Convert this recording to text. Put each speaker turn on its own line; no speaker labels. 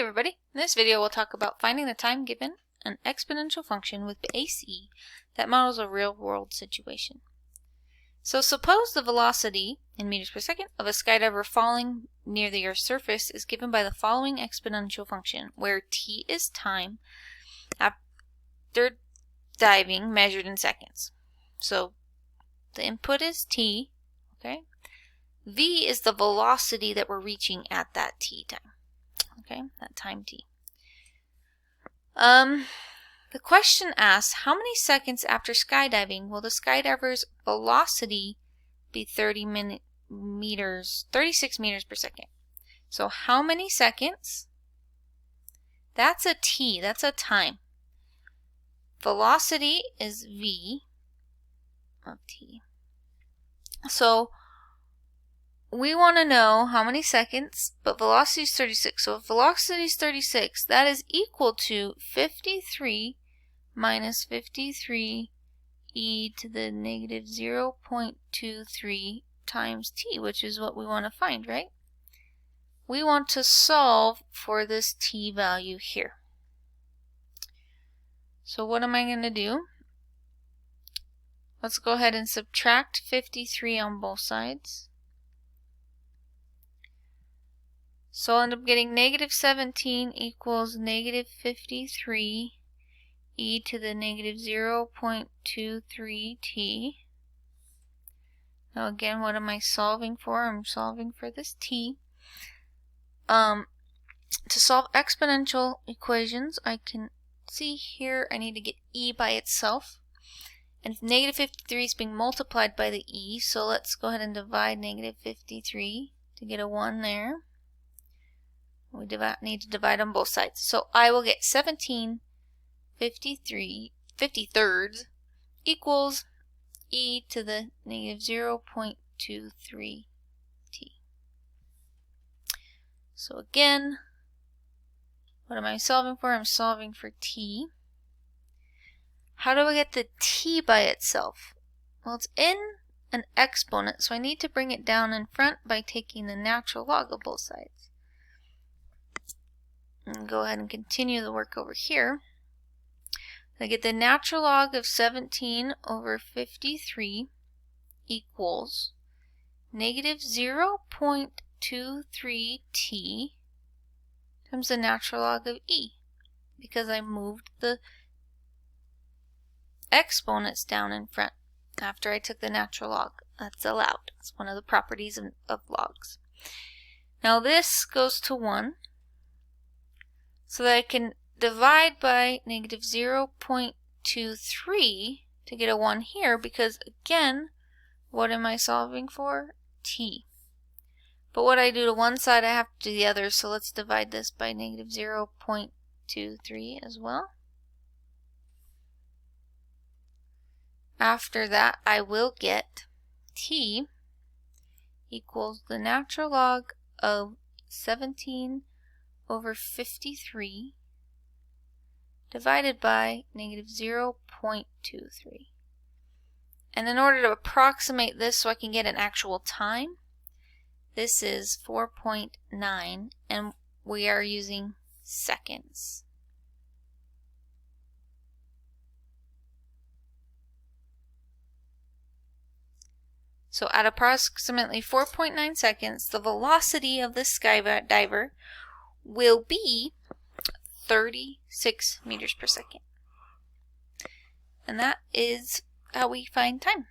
everybody, in this video we'll talk about finding the time given an exponential function with base e that models a real-world situation. So suppose the velocity in meters per second of a skydiver falling near the Earth's surface is given by the following exponential function, where t is time after diving measured in seconds. So the input is t, okay? V is the velocity that we're reaching at that t time. Okay, that time t. The question asks, how many seconds after skydiving will the skydiver's velocity be 36 meters per second? So how many seconds? That's a t, that's a time. Velocity is v of t. So we want to know how many seconds, but velocity is 36. So if velocity is 36, that is equal to 53 minus 53 e to the negative 0.23 times t, which is what we want to find, right? We want to solve for this t value here. So what am I going to do? Let's go ahead and subtract 53 on both sides. So I'll end up getting negative 17 equals negative 53 e to the negative 0.23 t. Now again, what am I solving for? I'm solving for this t. To solve exponential equations, I can see here I need to get e by itself. And negative 53 is being multiplied by the e, so let's go ahead and divide negative 53 to get a 1 there. We need to divide on both sides. So I will get 17 53rds equals e to the negative 0.23 t. So again, what am I solving for? I'm solving for t. How do I get the t by itself? Well, it's in an exponent, so I need to bring it down in front by taking the natural log of both sides. And go ahead and continue the work over here. I get the natural log of 17 over 53 equals negative 0.23 t times the natural log of e, because I moved the exponents down in front after I took the natural log. That's allowed. It's one of the properties of logs. Now this goes to 1. So that I can divide by negative 0.23 to get a 1 here, because again, what am I solving for? T. But what I do to one side, I have to do the other, so let's divide this by negative 0.23 as well. After that, I will get t equals the natural log of 17 over 53 divided by negative 0.23. And in order to approximate this so I can get an actual time, this is 4.9, and we are using seconds. So at approximately 4.9 seconds, the velocity of the skydiver will be 36 meters per second. And that is how we find time.